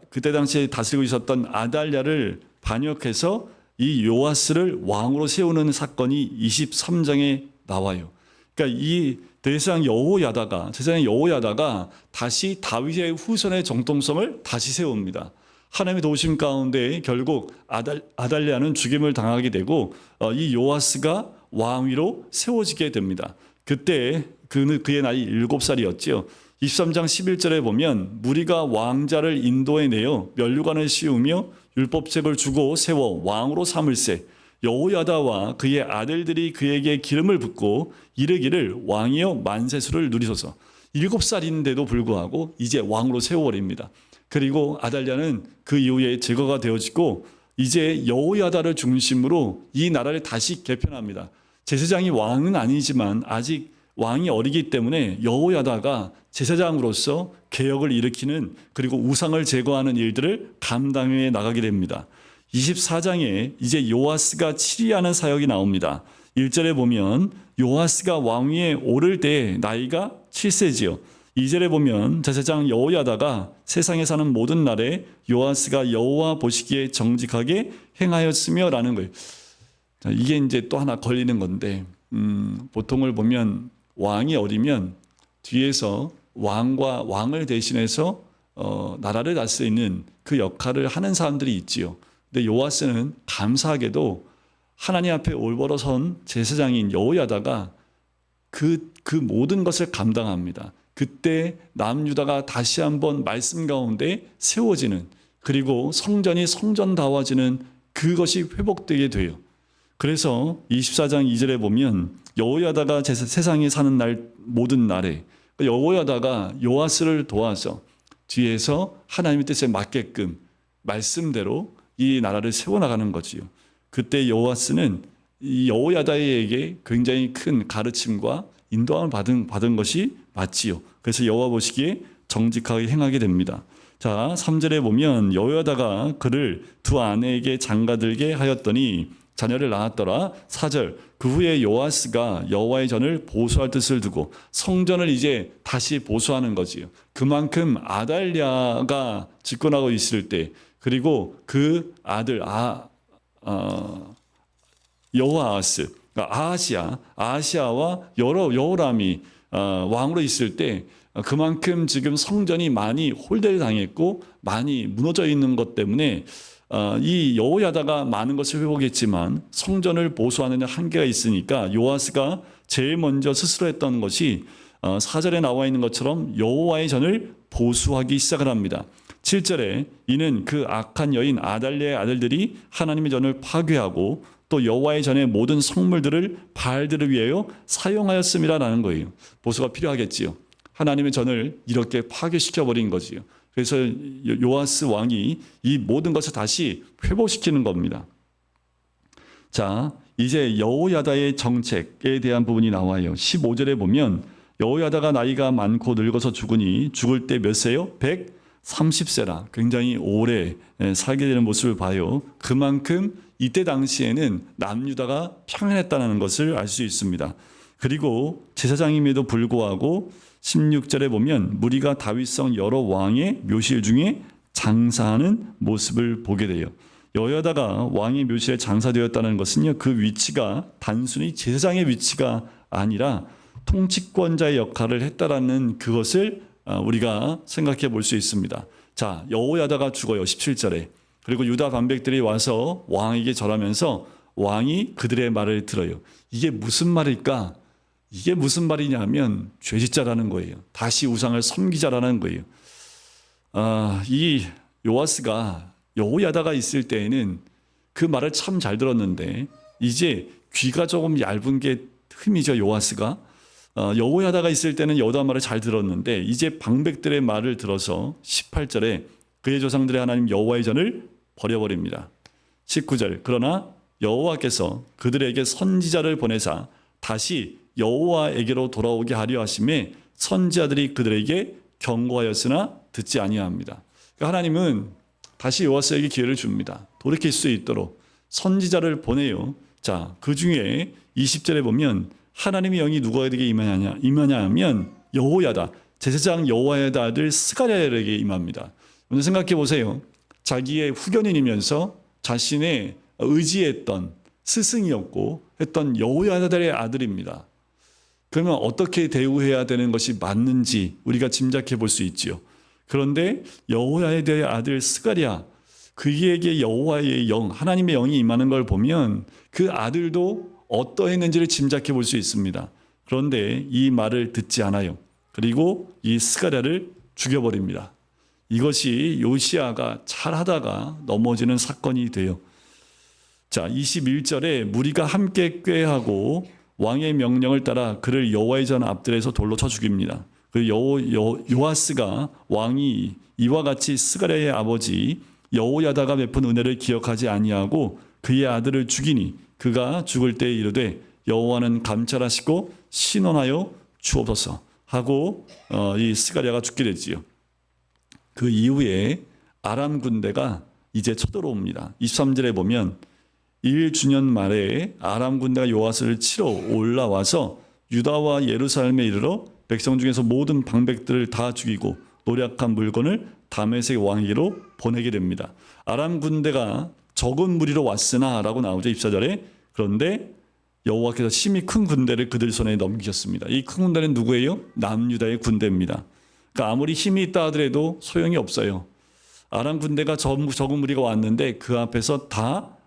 그때 당시에 다스리고 있었던 아달랴를 반역해서 이 요아스를 왕으로 세우는 사건이 23장에 나와요. 그러니까 이 제사장 여호야다가 다시 다윗의 후손의 정통성을 다시 세웁니다. 하나님의 도우심 가운데 결국 아달랴는 죽임을 당하게 되고 이 요아스가 왕위로 세워지게 됩니다. 그때 그의 나이 7살이었지요. 23장 11절에 보면 무리가 왕자를 인도해내어 면류관을 씌우며 율법책을 주고 세워 왕으로 삼을세. 여호야다와 그의 아들들이 그에게 기름을 붓고 이르기를 왕이여 만세수를 누리소서. 7살인데도 불구하고 이제 왕으로 세워버립니다. 그리고 아달랴는 그 이후에 제거가 되어지고 이제 여호야다를 중심으로 이 나라를 다시 개편합니다. 제사장이 왕은 아니지만 아직 왕이 어리기 때문에 여호야다가 제사장으로서 개혁을 일으키는, 그리고 우상을 제거하는 일들을 감당해 나가게 됩니다. 24장에 이제 요아스가 치리하는 사역이 나옵니다. 1절에 보면 요아스가 왕위에 오를 때 나이가 7세지요. 2절에 보면 제사장 여호야다가 세상에 사는 모든 날에 요아스가 여호와 보시기에 정직하게 행하였으며 라는 거예요. 자, 이게 이제 또 하나 걸리는 건데, 보통을 보면 왕이 어리면 뒤에서 왕을 대신해서 나라를 다스리는 그 역할을 하는 사람들이 있지요. 근데 요아스는 감사하게도 하나님 앞에 올바로 선 제사장인 여호야다가 그 모든 것을 감당합니다. 그때 남유다가 다시 한번 말씀 가운데 세워지는, 그리고 성전이 성전다워지는 그것이 회복되게 돼요. 그래서 24장 2절에 보면 여호야다가 세상에 사는 날 모든 날에 여호야다가 요아스를 도와서 뒤에서 하나님의 뜻에 맞게끔 말씀대로 이 나라를 세워나가는 거지요. 그때 요아스는 이 여호야다에게 굉장히 큰 가르침과 인도함을 받은 것이 맞지요. 그래서 여호와 보시기에 정직하게 행하게 됩니다. 자, 3절에 보면 여호야다가 그를 두 아내에게 장가들게 하였더니 자녀를 낳았더라. 4절, 그 후에 요아스가 여호와의 전을 보수할 뜻을 두고 성전을 이제 다시 보수하는 거지요. 그만큼 아달랴가 집권하고 있을 때, 그리고 그 아들 여호아스, 그러니까 아하시아와 여호람이 왕으로 있을 때 그만큼 지금 성전이 많이 홀대를 당했고 많이 무너져 있는 것 때문에 이 여호야다가 많은 것을 회복했지만 성전을 보수하는 데 한계가 있으니까 요아스가 제일 먼저 스스로 했던 것이 4절에 나와 있는 것처럼 여호와의 전을 보수하기 시작을 합니다. 7절에 이는 그 악한 여인 아달랴의 아들들이 하나님의 전을 파괴하고 또 여호와의 전의 모든 성물들을 바알들을 위하여 사용하였음이라는 거예요. 보수가 필요하겠지요. 하나님의 전을 이렇게 파괴시켜버린 거지요. 그래서 요아스 왕이 이 모든 것을 다시 회복시키는 겁니다. 자, 이제 여호야다의 정책에 대한 부분이 나와요. 15절에 보면 여호야다가 나이가 많고 늙어서 죽으니 죽을 때 몇 세요? 130세라. 굉장히 오래 살게 되는 모습을 봐요. 그만큼 이때 당시에는 남유다가 평안했다는 것을 알 수 있습니다. 그리고 제사장임에도 불구하고 16절에 보면 무리가 다윗성 여러 왕의 묘실 중에 장사하는 모습을 보게 돼요. 여호야다가 왕의 묘실에 장사되었다는 것은요, 그 위치가 단순히 제사장의 위치가 아니라 통치권자의 역할을 했다라는 그것을 우리가 생각해 볼 수 있습니다. 자, 여호야다가 죽어요. 17절에. 그리고 유다 반백들이 와서 왕에게 절하면서 왕이 그들의 말을 들어요. 이게 무슨 말일까? 이게 무슨 말이냐면 죄짓자라는 거예요. 다시 우상을 섬기자라는 거예요. 이 요아스가 여호야다가 있을 때에는 그 말을 참 잘 들었는데 이제 귀가 조금 얇은 게 흠이죠. 요아스가 여호야다가 있을 때는 여호야 말을 잘 들었는데 이제 방백들의 말을 들어서 18절에 그의 조상들의 하나님 여호와의 전을 버려버립니다. 19절, 그러나 여호와께서 그들에게 선지자를 보내사 다시 여호와에게로 돌아오게 하려 하심에 선지자들이 그들에게 경고하였으나 듣지 아니합니다. 그러니까 하나님은 다시 요아스에게 기회를 줍니다. 돌이킬 수 있도록 선지자를 보내요. 자, 그 중에 20절에 보면 하나님의 영이 누구에게 임하냐 하면 여호야다, 제사장 여호야다 아들 스가랴에게 임합니다. 오늘 생각해 보세요. 자기의 후견인이면서 자신의 의지했던 스승이었고 했던 여호야다의 아들입니다. 그러면 어떻게 대우해야 되는 것이 맞는지 우리가 짐작해 볼 수 있지요. 그런데 여호야다의 아들 스가랴, 그에게 여호와의 영, 하나님의 영이 임하는 걸 보면 그 아들도 어떠했는지를 짐작해 볼 수 있습니다. 그런데 이 말을 듣지 않아요. 그리고 이 스가랴를 죽여버립니다. 이것이 요시야가 잘하다가 넘어지는 사건이 돼요. 자, 21절에 무리가 함께 꾀하고 왕의 명령을 따라 그를 여호와의 전 앞들에서 돌로 쳐 죽입니다. 그 요아스가 왕이 이와 같이 스가랴의 아버지 여호야다가 베푼 은혜를 기억하지 아니하고 그의 아들을 죽이니 그가 죽을 때에 이르되 여호와는 감찰하시고 신원하여 주옵소서 하고 이 스가랴가 죽게 되지요. 그 이후에 아람 군대가 이제 쳐들어옵니다. 23절에 보면 1주년 말에 아람 군대가 요아스를 치러 올라와서 유다와 예루살렘에 이르러 백성 중에서 모든 방백들을 다 죽이고 노략한 물건을 다메섹 왕에게로 보내게 됩니다. 아람 군대가 적은 무리로 왔으나 라고 나오죠. 24절에. 그런데 여호와께서 심히 큰 군대를 그들 손에 넘기셨습니다. 이 큰 군대는 누구예요? 남유다의 군대입니다. 그러니까 아무리 힘이 있다 하더라도 소용이 없어요. 아람 군대가 적은 무리가 왔는데 그 앞에서 다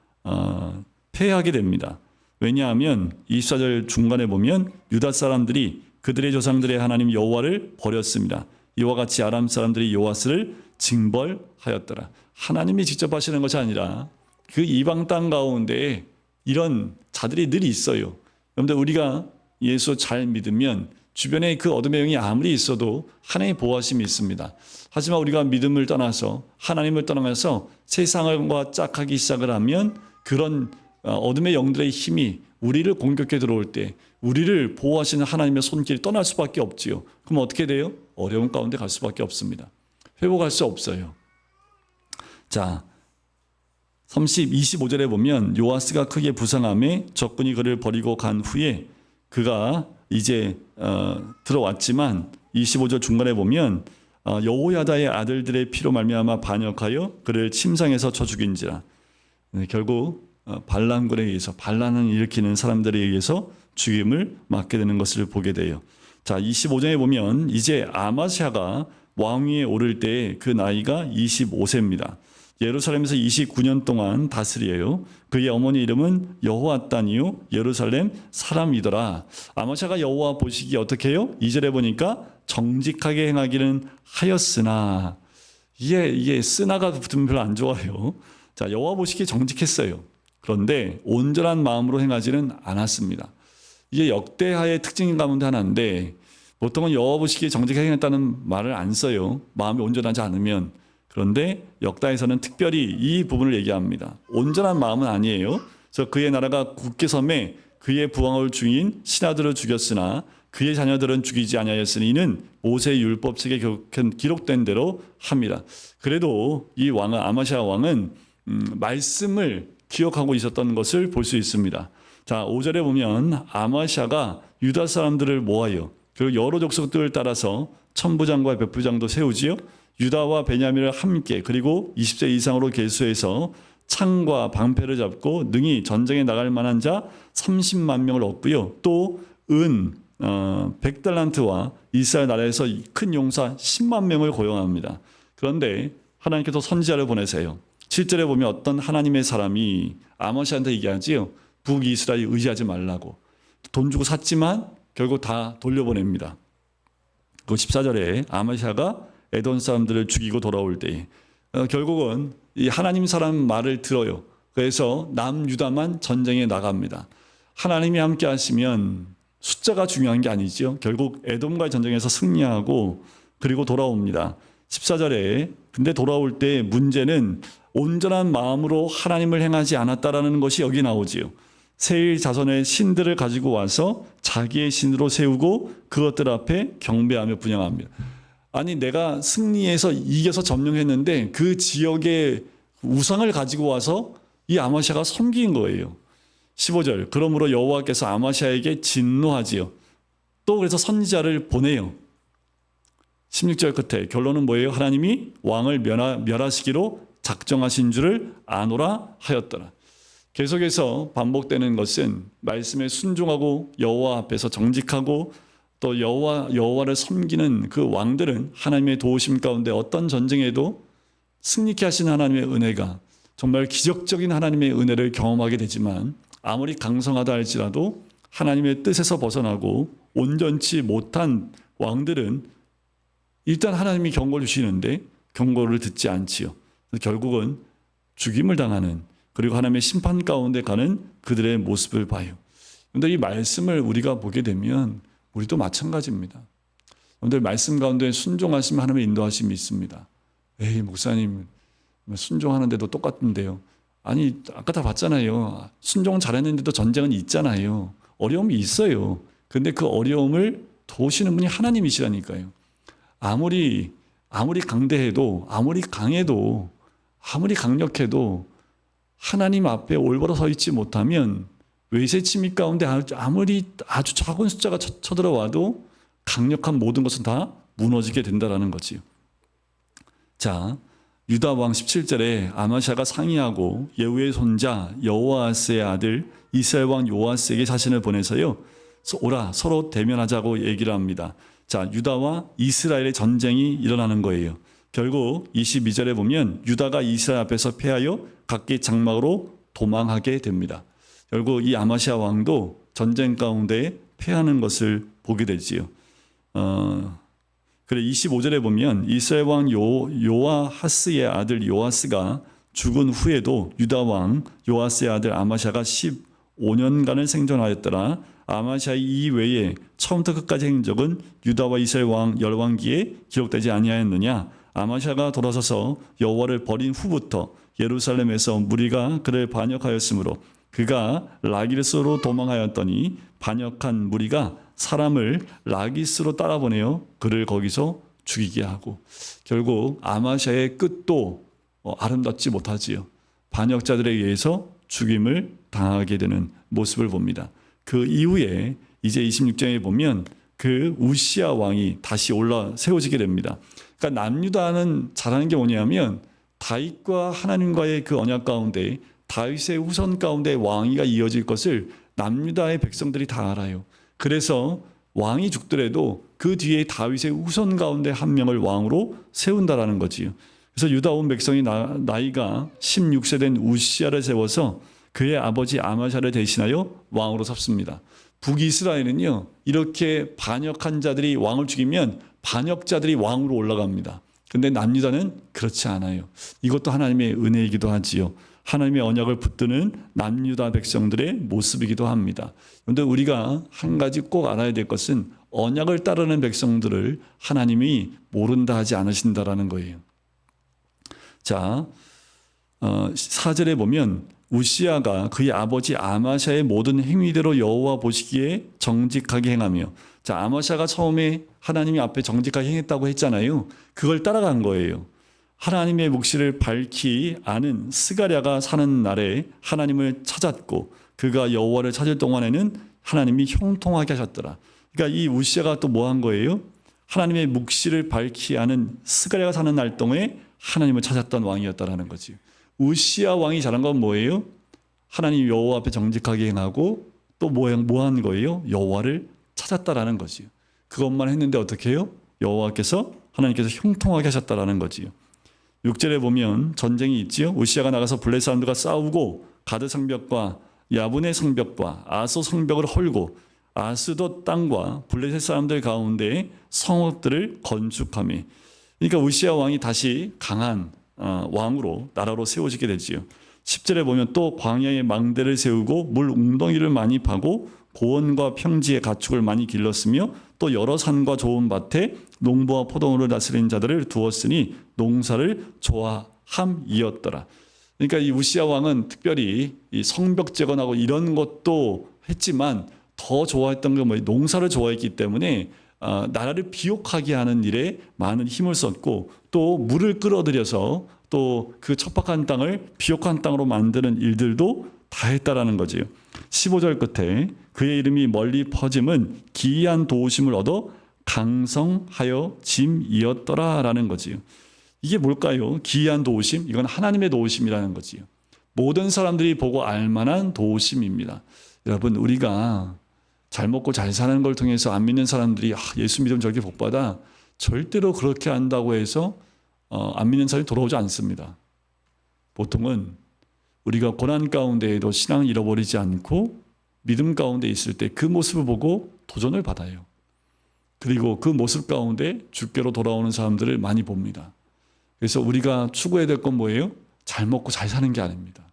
패하게 됩니다. 왜냐하면 24절 중간에 보면 유다 사람들이 그들의 조상들의 하나님 여호와를 버렸습니다. 이와 같이 아람 사람들이 요아스를 징벌하였더라. 하나님이 직접 하시는 것이 아니라 그 이방 땅 가운데 이런 자들이 늘 있어요. 여러분들 우리가 예수 잘 믿으면 주변에 그 어둠의 영이 아무리 있어도 하나님의 보호하심이 있습니다. 하지만 우리가 믿음을 떠나서 하나님을 떠나면서 세상과 짝하기 시작을 하면 그런 어둠의 영들의 힘이 우리를 공격해 들어올 때 우리를 보호하시는 하나님의 손길이 떠날 수밖에 없지요. 그럼 어떻게 돼요? 어려운 가운데 갈 수밖에 없습니다. 회복할 수 없어요. 자, 25절에 보면 요아스가 크게 부상함에 적군이 그를 버리고 간 후에 그가 이제 들어왔지만 25절 중간에 보면 여호야다의 아들들의 피로 말미암아 반역하여 그를 침상에서 쳐 죽인지라. 결국 반란군에 의해서 반란을 일으키는 사람들에 의해서 죽임을 맞게 되는 것을 보게 돼요. 자, 25장에 보면 이제 아마샤가 왕위에 오를 때 그 나이가 25세입니다. 예루살렘에서 29년 동안 다스려요. 그의 어머니 이름은 여호앗단이요 예루살렘 사람이더라. 아마샤가 여호와 보시기에 어떻게 해요? 2절에 보니까 정직하게 행하기는 하였으나 이게 쓰나가 붙으면 별로 안 좋아요. 자, 여호와 보시기에 정직했어요. 그런데 온전한 마음으로 행하지는 않았습니다. 이게 역대하의 특징 가운데 하나인데 보통은 여호와 보시기에 정직하게 행했다는 말을 안 써요. 마음이 온전하지 않으면. 그런데 역다에서는 특별히 이 부분을 얘기합니다. 온전한 마음은 아니에요. 그래서 그의 나라가 굳게 섬에 그의 부왕을 중인 신하들을 죽였으나 그의 자녀들은 죽이지 아니하였으니 이는 모세의 율법책에 기록된 대로 합니다. 그래도 이 왕은 아마시아 왕은 말씀을 기억하고 있었던 것을 볼 수 있습니다. 자, 5절에 보면 아마시아가 유다 사람들을 모아요. 그리고 여러 족속들을 따라서 천부장과 백부장도 세우지요. 유다와 베냐민을 함께 그리고 20세 이상으로 계수해서 창과 방패를 잡고 능히 전쟁에 나갈 만한 자 30만 명을 얻고요. 또 은 100달란트와 이스라엘 나라에서 큰 용사 10만 명을 고용합니다. 그런데 하나님께서 선지자를 보내세요. 7절에 보면 어떤 하나님의 사람이 아모시한테 얘기하지요. 북이스라엘 의지하지 말라고. 돈 주고 샀지만 결국 다 돌려보냅니다. 그 14절에 아모시아가 에돔 사람들을 죽이고 돌아올 때 결국은 이 하나님 사람 말을 들어요. 그래서 남유다만 전쟁에 나갑니다. 하나님이 함께 하시면 숫자가 중요한 게 아니죠. 결국 에돔과의 전쟁에서 승리하고 그리고 돌아옵니다. 14절에 근데 돌아올 때 문제는 온전한 마음으로 하나님을 행하지 않았다라는 것이 여기 나오지요. 세일 자손의 신들을 가지고 와서 자기의 신으로 세우고 그것들 앞에 경배하며 분향합니다. 아니 내가 승리해서 이겨서 점령했는데 그 지역의 우상을 가지고 와서 이 아마시아가 섬긴 거예요. 15절 그러므로 여호와께서 아마시아에게 진노하지요. 또 그래서 선지자를 보내요. 16절 끝에 결론은 뭐예요? 하나님이 왕을 멸하시기로 작정하신 줄을 아노라 하였더라. 계속해서 반복되는 것은 말씀에 순종하고 여호와 앞에서 정직하고 또 여호와를 섬기는 그 왕들은 하나님의 도우심 가운데 어떤 전쟁에도 승리케 하신 하나님의 은혜가 정말 기적적인 하나님의 은혜를 경험하게 되지만 아무리 강성하다 할지라도 하나님의 뜻에서 벗어나고 온전치 못한 왕들은 일단 하나님이 경고를 주시는데 경고를 듣지 않지요. 결국은 죽임을 당하는 그리고 하나님의 심판 가운데 가는 그들의 모습을 봐요. 그런데 이 말씀을 우리가 보게 되면 우리도 마찬가지입니다. 여러분들 말씀 가운데 순종하시면 하나님의 인도하심이 있습니다. 에이 목사님 순종하는데도 똑같은데요. 아니 아까 다 봤잖아요. 순종은 잘했는데도 전쟁은 있잖아요. 어려움이 있어요. 근데 그 어려움을 도우시는 분이 하나님이시라니까요. 아무리 강대해도 아무리 강해도 아무리 강력해도 하나님 앞에 올바로 서 있지 못하면 외세 침입 가운데 아무리 아주 작은 숫자가 쳐들어와도 강력한 모든 것은 다 무너지게 된다라는 거지요. 자, 유다 왕 17절에 아마샤가 상의하고 예후의 손자 여호아스의 아들 이스라엘 왕 요아스에게 자신을 보내서요. 오라 서로 대면하자고 얘기를 합니다. 자, 유다와 이스라엘의 전쟁이 일어나는 거예요. 결국 22절에 보면 유다가 이스라엘 앞에서 패하여 각기 장막으로 도망하게 됩니다. 결국 이 아마시아 왕도 전쟁 가운데 패하는 것을 보게 되지요. 그래 25절에 보면 이스라엘 왕 요아하스의 아들 요아스가 죽은 후에도 유다 왕 요아스의 아들 아마샤가 15년간을 생존하였더라. 아마샤 이외에 처음부터 끝까지 행적은 유다와 이스라엘 왕 열왕기에 기록되지 아니하였느냐. 아마샤가 돌아서서 여호와를 버린 후부터 예루살렘에서 무리가 그를 반역하였으므로 그가 라기스로 도망하였더니 반역한 무리가 사람을 라기스로 따라보내어 그를 거기서 죽이게 하고 결국 아마샤의 끝도 아름답지 못하지요. 반역자들에 의해서 죽임을 당하게 되는 모습을 봅니다. 그 이후에 이제 26장에 보면 그 우시아 왕이 다시 올라 세워지게 됩니다. 그러니까 남유다는 잘하는 게 뭐냐면 다윗과 하나님과의 그 언약 가운데 다윗의 후손 가운데 왕위가 이어질 것을 남유다의 백성들이 다 알아요. 그래서 왕이 죽더라도 그 뒤에 다윗의 후손 가운데 한 명을 왕으로 세운다라는 거지요. 그래서 유다 온 백성이 나이가 16세 된 우시아를 세워서 그의 아버지 아마샤를 대신하여 왕으로 섭습니다. 북이스라엘은요 이렇게 반역한 자들이 왕을 죽이면 반역자들이 왕으로 올라갑니다. 근데 남유다는 그렇지 않아요. 이것도 하나님의 은혜이기도 하지요. 하나님의 언약을 붙드는 남유다 백성들의 모습이기도 합니다. 그런데 우리가 한 가지 꼭 알아야 될 것은 언약을 따르는 백성들을 하나님이 모른다 하지 않으신다라는 거예요. 자, 4절에 보면 우시아가 그의 아버지 아마샤의 모든 행위대로 여호와 보시기에 정직하게 행하며, 자, 아마샤가 처음에 하나님이 앞에 정직하게 행했다고 했잖아요. 그걸 따라간 거예요. 하나님의 묵시를 밝히 아는 스가랴가 사는 날에 하나님을 찾았고 그가 여호와를 찾을 동안에는 하나님이 형통하게 하셨더라. 그러니까 이 우시아가 또 뭐 한 거예요? 하나님의 묵시를 밝히 아는 스가랴가 사는 날 동안에 하나님을 찾았던 왕이었다라는 거지. 우시아 왕이 잘한 건 뭐예요? 하나님 여호와 앞에 정직하게 행하고 또 뭐 한 거예요? 여호와를 찾았다라는 거지요. 그것만 했는데 어떻게 해요? 하나님께서 형통하게 하셨다라는 거지요. 6절에 보면 전쟁이 있지요. 우시아가 나가서 블레 사람들과 싸우고 가드 성벽과 야분의 성벽과 아소 성벽을 헐고 아스돗 땅과 블레셋 사람들 가운데 성읍들을 건축하며, 그러니까 우시아 왕이 다시 강한 왕으로 나라로 세워지게 되지요. 10절에 보면 또 광야에 망대를 세우고 물 웅덩이를 많이 파고 고원과 평지에 가축을 많이 길렀으며 또 여러 산과 좋은 밭에 농부와 포도원을 다스린 자들을 두었으니 농사를 좋아함이었더라. 그러니까 이 우시아 왕은 특별히 이 성벽 재건하고 이런 것도 했지만 더 좋아했던 게 뭐예요? 농사를 좋아했기 때문에 나라를 비옥하게 하는 일에 많은 힘을 썼고 또 물을 끌어들여서 또 그 척박한 땅을 비옥한 땅으로 만드는 일들도 다 했다라는 거지요. 15절 끝에 그의 이름이 멀리 퍼짐은 기이한 도우심을 얻어 강성하여 짐이었더라라는 거지요. 이게 뭘까요? 기이한 도우심? 이건 하나님의 도우심이라는 거지요. 모든 사람들이 보고 알만한 도우심입니다. 여러분, 우리가 잘 먹고 잘 사는 걸 통해서 안 믿는 사람들이 예수 믿으면 저렇게 복받아, 절대로 그렇게 한다고 해서 안 믿는 사람이 돌아오지 않습니다. 보통은 우리가 고난 가운데에도 신앙을 잃어버리지 않고 믿음 가운데 있을 때 그 모습을 보고 도전을 받아요. 그리고 그 모습 가운데 주께로 돌아오는 사람들을 많이 봅니다. 그래서 우리가 추구해야 될 건 뭐예요? 잘 먹고 잘 사는 게 아닙니다.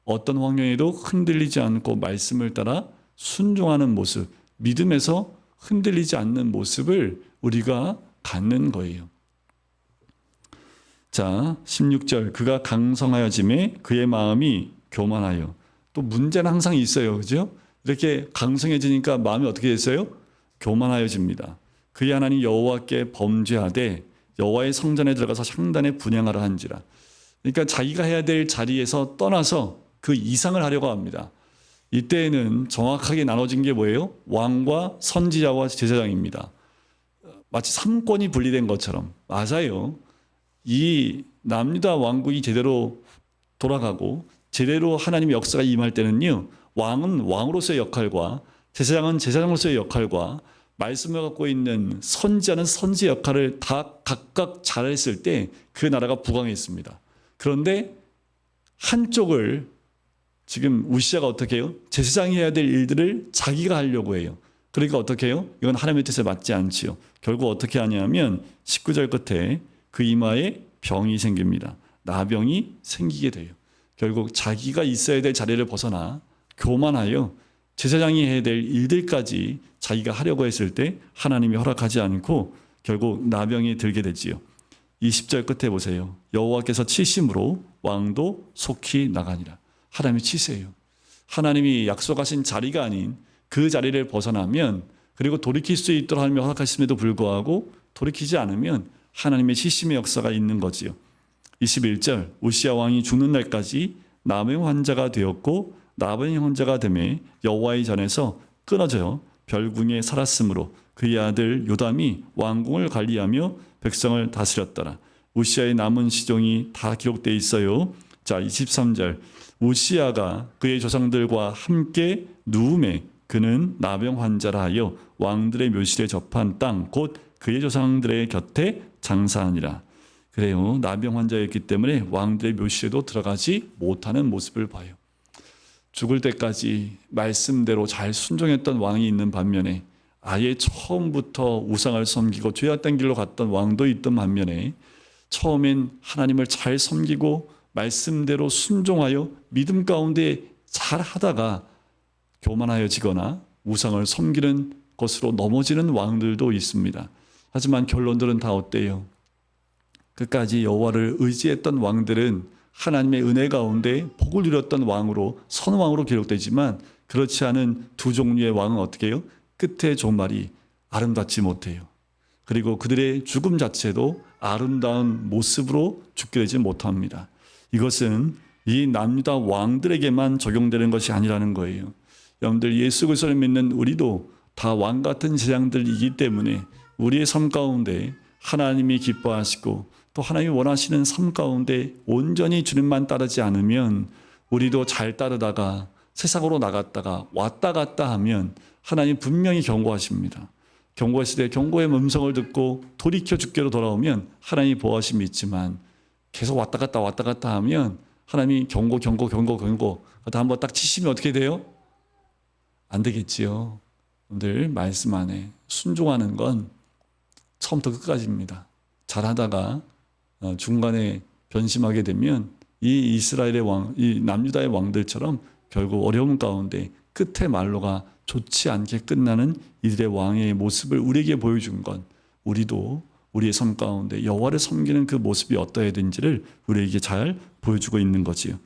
어떤 환경에도 흔들리지 않고 말씀을 따라 순종하는 모습, 믿음에서 흔들리지 않는 모습을 우리가 갖는 거예요. 자, 16절. 그가 강성하여짐에 그의 마음이 교만하여. 또 문제는 항상 있어요. 그죠? 이렇게 강성해지니까 마음이 어떻게 됐어요? 교만하여집니다. 그의 하나님 여호와께 범죄하되 여호와의 성전에 들어가서 향단에 분향하라 한지라. 그러니까 자기가 해야 될 자리에서 떠나서 그 이상을 하려고 합니다. 이때에는 정확하게 나눠진 게 뭐예요? 왕과 선지자와 제사장입니다. 마치 삼권이 분리된 것처럼. 맞아요. 이 남유다 왕국이 제대로 돌아가고 제대로 하나님의 역사가 임할 때는요, 왕은 왕으로서의 역할과 제사장은 제사장으로서의 역할과 말씀을 갖고 있는 선지자는 선지 역할을 다 각각 잘했을 때 그 나라가 부강했습니다. 그런데 한쪽을 지금 우시아가 어떻게 해요? 제사장이 해야 될 일들을 자기가 하려고 해요. 그러니까 어떻게 해요? 이건 하나님의 뜻에 맞지 않지요. 결국 어떻게 하냐면 19절 끝에 그 이마에 병이 생깁니다. 나병이 생기게 돼요. 결국 자기가 있어야 될 자리를 벗어나 교만하여 제사장이 해야 될 일들까지 자기가 하려고 했을 때 하나님이 허락하지 않고 결국 나병이 들게 되지요. 20절 끝에 보세요. 여호와께서 치심으로 왕도 속히 나가니라. 하나님이 치세요. 하나님이 약속하신 자리가 아닌 그 자리를 벗어나면, 그리고 돌이킬 수 있도록 하나님이 허락하심에도 불구하고 돌이키지 않으면 하나님의 치심의 역사가 있는 거지요. 21절. 우시아 왕이 죽는 날까지 나병 환자가 되었고 나병 환자가 되매 여호와의 전에서 끊어져 별궁에 살았으므로 그의 아들 요담이 왕궁을 관리하며 백성을 다스렸더라. 우시아의 남은 시종이 다 기록되어 있어요. 자, 23절. 우시아가 그의 조상들과 함께 누움에 그는 나병 환자라 하여 왕들의 묘실에 접한 땅 곧 그의 조상들의 곁에 장사하니라. 그래요. 나병 환자였기 때문에 왕들의 묘실에도 들어가지 못하는 모습을 봐요. 죽을 때까지 말씀대로 잘 순종했던 왕이 있는 반면에 아예 처음부터 우상을 섬기고 죄악된 길로 갔던 왕도 있던 반면에 처음엔 하나님을 잘 섬기고 말씀대로 순종하여 믿음 가운데 잘 하다가 교만하여지거나 우상을 섬기는 것으로 넘어지는 왕들도 있습니다. 하지만 결론들은 다 어때요? 끝까지 여호와를 의지했던 왕들은 하나님의 은혜 가운데 복을 누렸던 왕으로, 선왕으로 기록되지만 그렇지 않은 두 종류의 왕은 어떻게 해요? 끝의 종말이 아름답지 못해요. 그리고 그들의 죽음 자체도 아름다운 모습으로 죽게 되지 못합니다. 이것은 이 남유다 왕들에게만 적용되는 것이 아니라는 거예요. 여러분들, 예수 그리스도를 믿는 우리도 다 왕 같은 제장들이기 때문에 우리의 삶 가운데 하나님이 기뻐하시고 또 하나님이 원하시는 삶 가운데 온전히 주님만 따르지 않으면 우리도 잘 따르다가 세상으로 나갔다가 왔다 갔다 하면 하나님 분명히 경고하십니다. 경고했을 때 경고의 음성을 듣고 돌이켜 주께로 돌아오면 하나님이 보호하심이 있지만 계속 왔다 갔다 하면 하나님이 경고 그러다 한번 딱 치시면 어떻게 돼요? 안 되겠지요. 늘 말씀 안에 순종하는 건 처음부터 끝까지입니다. 잘하다가 중간에 변심하게 되면 이 이스라엘의 왕, 이 남유다의 왕들처럼 결국 어려움 가운데 끝의 말로가 좋지 않게 끝나는 이들의 왕의 모습을 우리에게 보여준 건 우리도 우리의 삶 가운데 여호와를 섬기는 그 모습이 어떠해야 되는지를 우리에게 잘 보여주고 있는 거지요.